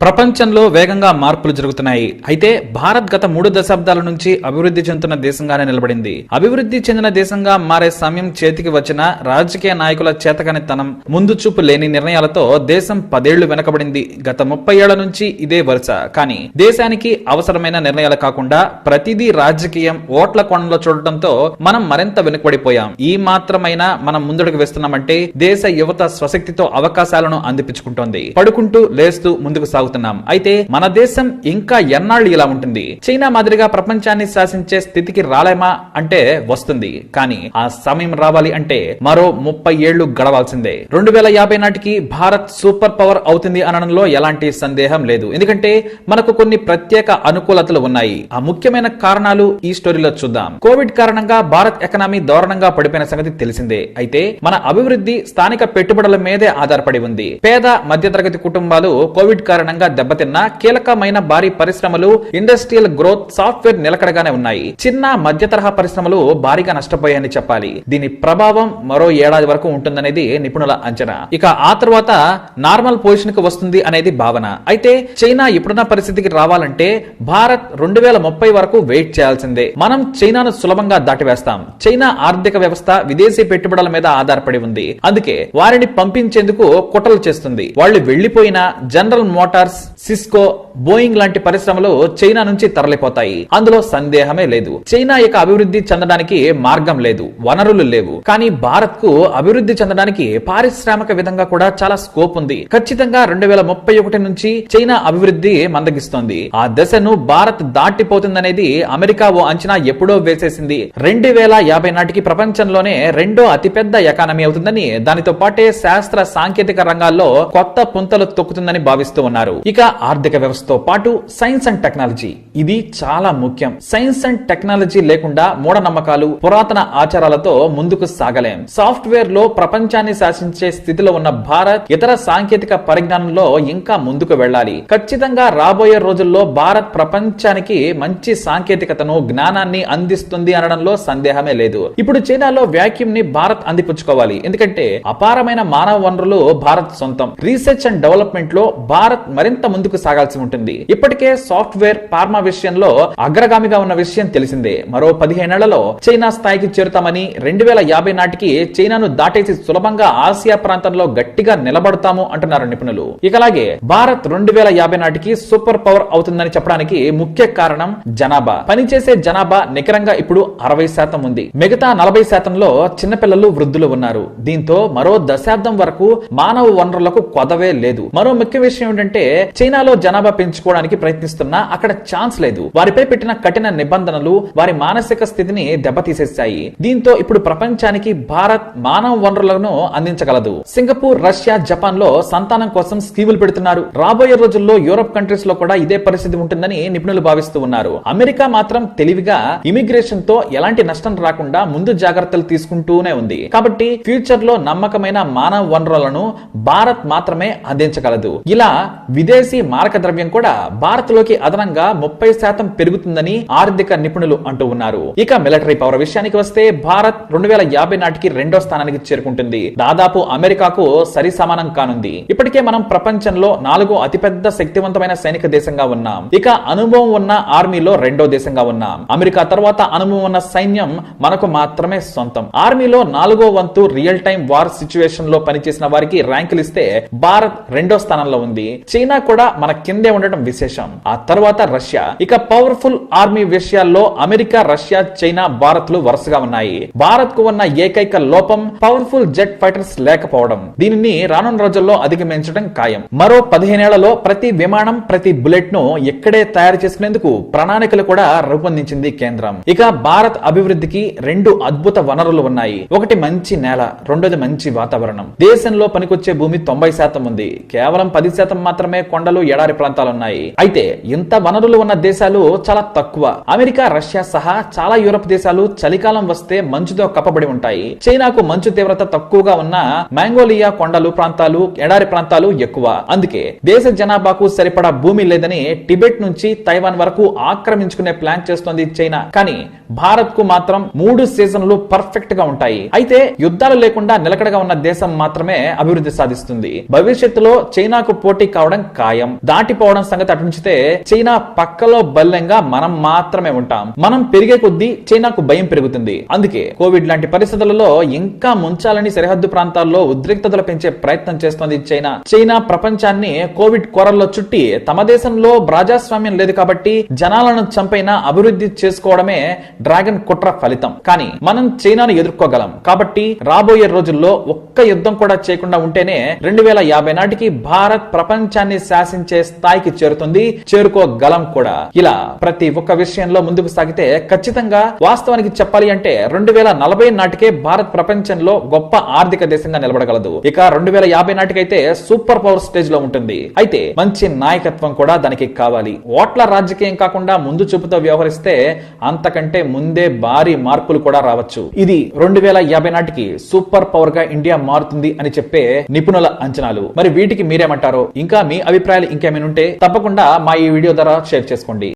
ప్రపంచంలో వేగంగా మార్పులు జరుగుతున్నాయి. అయితే భారత్ గత 3 దశాబ్దాల నుంచి అభివృద్ధి చెందుతున్న దేశంగానే నిలబడింది. అభివృద్ధి చెందిన దేశంగా మారే సమయం చేతికి వచ్చిన రాజకీయ నాయకుల చేతకానితనం, ముందు చూపు లేని నిర్ణయాలతో దేశం 10 ఏళ్లు వెనకబడింది. గత 30 ఏళ్ల నుంచి ఇదే వరుస. కానీ దేశానికి అవసరమైన నిర్ణయాలు కాకుండా ప్రతిదీ రాజకీయం, ఓట్ల కోణంలో చూడటంతో మనం మరింత వెనుకబడిపోయాం. ఈ మాత్రమైనా మనం ముందుకు వేస్తున్నామంటే దేశ యువత స్వశక్తితో అవకాశాలను అందిపించుకుంటోంది. పడుకుంటూ లేస్తూ ముందుకు సాగుతున్నాం. అయితే మన దేశం ఇంకా ఎన్నాళ్ళు ఇలా ఉంటుంది? చైనా మాదిరిగా ప్రపంచాన్ని శాసించే స్థితికి రాలేమా అంటే వస్తుంది. కానీ ఆ సమయం రావాలి అంటే మరో 30 ఏళ్లు గడవాల్సిందే. 2050 నాటికి భారత్ సూపర్ పవర్ అవుతుంది అనడంలో ఎలాంటి సందేహం లేదు. ఎందుకంటే మనకు కొన్ని ప్రత్యేక అనుకూలతలు ఉన్నాయి. ఆ ముఖ్యమైన కారణాలు ఈ స్టోరీలో చూద్దాం. కోవిడ్ కారణంగా భారత్ ఎకనామీ దారుణంగా పడిపోయిన సంగతి తెలిసిందే. అయితే మన అభివృద్ధి స్థానిక పెట్టుబడుల మీదే ఆధారపడి ఉంది. పేద మధ్యతరగతి కుటుంబాలు కోవిడ్ కారణంగా దెబ్బతిన్న కీలకమైన భారీ పరిశ్రమలు, ఇండస్ట్రియల్ గ్రోత్, సాఫ్ట్వేర్ నిలకడగానే ఉన్నాయి. చిన్న మధ్య తరహా పరిశ్రమలు భారీగా నష్టపోయాయని చెప్పాలి. దీని ప్రభావం మరో ఏడాది వరకు ఉంటుందనేది నిపుణుల అంచనా. ఇక ఆ తర్వాత నార్మల్ పొజిషన్ కు వస్తుంది అనేది భావన. అయితే చైనా ఇప్పుడున్న పరిస్థితికి రావాలంటే భారత్ 2030 వరకు వెయిట్ చేయాల్సిందే. మనం చైనాను సులభంగా దాటివేస్తాం. చైనా ఆర్థిక వ్యవస్థ విదేశీ పెట్టుబడుల మీద ఆధారపడి ఉంది. అందుకే వారిని పంపించేందుకు కుట్రలు చేస్తుంది. వాళ్ళు వెళ్లిపోయిన జనరల్ మోటార్స్, సిస్కో, బోయింగ్ లాంటి పరిశ్రమలు చైనా నుంచి తరలిపోతాయి. అందులో సందేహమే లేదు. చైనా ఇక అభివృద్ధి చెందడానికి మార్గం లేదు, వనరులు లేవు. కానీ భారత్ కు అభివృద్ధి చెందడానికి పారిశ్రామిక విధంగా కూడా చాలా స్కోప్ ఉంది. ఖచ్చితంగా 2031 నుంచి చైనా అభివృద్ధి మందగిస్తోంది. ఆ దశను భారత్ దాటిపోతుందనేది అమెరికా ఓ అంచనా ఎప్పుడో వేసేసింది. 2050 నాటికి ప్రపంచంలోనే రెండో అతిపెద్ద ఎకానమీ అవుతుందని, దానితో పాటే శాస్త్ర సాంకేతిక రంగాల్లో కొత్త పుంతలు తొక్కుతుందని భావిస్తూ ఉన్నారు. ఇక ఆర్థిక వ్యవస్థతో పాటు సైన్స్ అండ్ టెక్నాలజీ, ఇది చాలా ముఖ్యం. సైన్స్ అండ్ టెక్నాలజీ లేకుండా మూఢనమ్మకాలు, పురాతన ఆచారాలతో ముందుకు సాగలేం. సాఫ్ట్వేర్ లో ప్రపంచాన్ని శాసించే స్థితిలో ఉన్న భారత్ ఇతర సాంకేతిక పరిజ్ఞానంలో ఇంకా ముందుకు వెళ్ళాలి. ఖచ్చితంగా రాబోయే రోజుల్లో భారత్ ప్రపంచానికి మంచి సాంకేతికతను, జ్ఞానాన్ని అందిస్తుంది అనడంలో సందేహమే లేదు. ఇప్పుడు చైనాలో వ్యాక్యూమ్ ని భారత్ అందిపుచ్చుకోవాలి. ఎందుకంటే అపారమైన మానవ వనరులు భారత్ సొంతం. రీసెర్చ్ అండ్ డెవలప్మెంట్ లో భారత్ మరింత ముందుకు సాగాల్సి ఉంటుంది. ఇప్పటికే సాఫ్ట్వేర్, ఫార్మా విషయంలో అగ్రగామిగా ఉన్న విషయం తెలిసిందే. మరో 15 ఏళ్లలో చైనా స్థాయికి చేరుతామని, 2050 నాటికి చైనాను దాటేసి సులభంగా ఆసియా ప్రాంతంలో గట్టిగా నిలబడతాము అంటున్నారు నిపుణులు. ఇకలాగే భారత్ 2050 నాటికి సూపర్ పవర్ అవుతుందని చెప్పడానికి ముఖ్య కారణం జనాభా. పనిచేసే జనాభా నికరంగా ఇప్పుడు 60% ఉంది. మిగతా 40%లో చిన్నపిల్లలు, వృద్ధులు ఉన్నారు. దీంతో మరో దశాబ్దం వరకు మానవ వనరులకు కొదవే లేదు. మరో ముఖ్య విషయం ఏంటంటే చైనాలో జనాభా పెంచుకోవడానికి ప్రయత్నిస్తున్నా అక్కడ ఛాన్స్ లేదు. వారిపై పెట్టిన కఠిన నిబంధనలు వారి మానసిక స్థితిని దెబ్బతీసేశాయి. దీంతో ఇప్పుడు ప్రపంచానికి భారత్ మానవ వనరులను అందించగలదు. సింగపూర్, రష్యా, జపాన్ లో సంతానం కోసం స్కీములు పెడుతున్నారు. రాబోయే రోజుల్లో యూరోప్ కంట్రీస్ లో కూడా ఇదే పరిస్థితి ఉంటుందని నిపుణులు భావిస్తూ ఉన్నారు. అమెరికా మాత్రం తెలివిగా ఇమిగ్రేషన్ తో ఎలాంటి నష్టం రాకుండా ముందు జాగ్రత్తలు తీసుకుంటూనే ఉంది. కాబట్టి ఫ్యూచర్ లో నమ్మకమైన మానవ వనరులను భారత్ మాత్రమే అందించగలదు. ఇలా విదేశీ మారక ద్రవ్యం కూడా భారత్ లోకి అదనంగా 30% పెరుగుతుందని ఆర్థిక నిపుణులు అంటూ ఉన్నారు. ఇక మిలిటరీ పవర్ విషయానికి వస్తే భారత్ 2050 నాటికి రెండో స్థానానికి చేరుకుంటుంది. దాదాపు అమెరికాకు సరి సమానం కానుంది. ఇప్పటికే మనం ప్రపంచంలో 4వ అతిపెద్ద శక్తివంతమైన సైనిక దేశంగా ఉన్నాం. ఇక అనుభవం ఉన్న ఆర్మీలో రెండో దేశంగా ఉన్నాం. అమెరికా తర్వాత అనుభవం ఉన్న సైన్యం మనకు మాత్రమే సొంతం. ఆర్మీలో 4వ వంతు రియల్ టైం వార్ సిచ్యువేషన్ లో పనిచేసిన వారికి ర్యాంకులు ఇస్తే భారత్ రెండో స్థానంలో ఉంది. చైనా కూడా మన కిందే ఉండటం విశేషం. ఆ తర్వాత రష్యా. ఇక పవర్ఫుల్ ఆర్మీ విషయాల్లో అమెరికా, రష్యా, చైనా, భారత్ లు వరుసగా ఉన్నాయి. భారత్ కు ఉన్న ఏకైక లోపం పవర్ఫుల్ జెట్ ఫైటర్స్ లేకపోవడం. దీనిని రానున్న రోజుల్లో అధిగమించడం ఖాయం. మరో 15 ఏళ్లలో ప్రతి విమానం, ప్రతి బుల్లెట్ ను ఇక్కడే తయారు చేసుకునేందుకు ప్రణాళికలు కూడా రూపొందించింది కేంద్రం. ఇక భారత్ అభివృద్ధికి 2 అద్భుత వనరులు ఉన్నాయి. ఒకటి మంచి నేల, రెండోది మంచి వాతావరణం. దేశంలో పనికొచ్చే భూమి 90% ఉంది. కేవలం 10% మాత్రమే కొండలు, ఎడారి ప్రాంతాలున్నాయి. అయితే ఇంత వనరులు ఉన్న దేశాలు చాలా తక్కువ. అమెరికా, రష్యా సహా చాలా యూరప్ దేశాలు చలికాలం వస్తే మంచుతో కప్పబడి ఉంటాయి. చైనాకు మంచు తీవ్రత తక్కువగా ఉన్న మ్యాంగోలియా కొండలు ప్రాంతాలు, ఎడారి ప్రాంతాలు ఎక్కువ. అందుకే దేశ జనాభాకు సరిపడా భూమి లేదని టిబెట్ నుంచి తైవాన్ వరకు ఆక్రమించుకునే ప్లాన్ చేస్తోంది చైనా. కానీ భారత్ కు మాత్రం 3 సీజన్లు పర్ఫెక్ట్ గా ఉంటాయి. అయితే యుద్ధాలు లేకుండా నిలకడగా ఉన్న దేశం మాత్రమే అభివృద్ధి సాధిస్తుంది. భవిష్యత్తులో చైనాకు పోటీ కావడం ఖాయం. దాటిపోవడం పెరిగిపోవడం సంగతి అటు ఉంచితే చైనా పక్కలో బల్లెంగా మనం మాత్రమే ఉంటాం. మనం పెరిగే కొద్దీ చైనాకు భయం పెరుగుతుంది. అందుకే కోవిడ్ లాంటి పరిస్థితులలో ఇంకా ముంచాలని సరిహద్దు ప్రాంతాల్లో ఉద్రిక్తతలు పెంచే ప్రయత్నం చేస్తోంది చైనా ప్రపంచాన్ని కోవిడ్ కొరల్లో చుట్టి తమ దేశంలో ప్రజాస్వామ్యం లేదు కాబట్టి జనాలను చంపైనా అభివృద్ధి చేసుకోవడమే డ్రాగన్ కుట్ర ఫలితం. కానీ మనం చైనాను ఎదుర్కోగలం కాబట్టి రాబోయే రోజుల్లో ఒక్క యుద్ధం కూడా చేయకుండా ఉంటేనే 2050 నాటికి భారత్ ప్రపంచాన్ని శాసించే స్థాయికి చేరుతుంది, చేరుకోగలం కూడా. ఇలా ప్రతి ఒక్క విషయంలో ముందుకు సాగితే ఖచ్చితంగా వాస్తవానికి చెప్పాలి అంటే 2040 నాటికే భారత్ ప్రపంచంలో గొప్ప ఆర్థిక దేశంగా నిలబడగలదు. ఇక 2050 నాటికైతే సూపర్ పవర్ స్టేజ్ లో ఉంటుంది. అయితే మంచి నాయకత్వం కూడా దానికి కావాలి. ఓట్ల రాజకీయం కాకుండా ముందు చూపుతో వ్యవహరిస్తే అంతకంటే ముందే భారీ మార్పులు కూడా రావచ్చు. ఇది 2050 నాటికి సూపర్ పవర్ గా ఇండియా మారుతుంది అని చెప్పే నిపుణుల అంచనాలు. మరి వీటికి మీరేమంటారో, ఇంకా మీ అభిప్రాయాలు ఇంకేమైనా ఉంటే తప్పకుండా మా ఈ వీడియో ద్వారా షేర్ చేసుకోండి.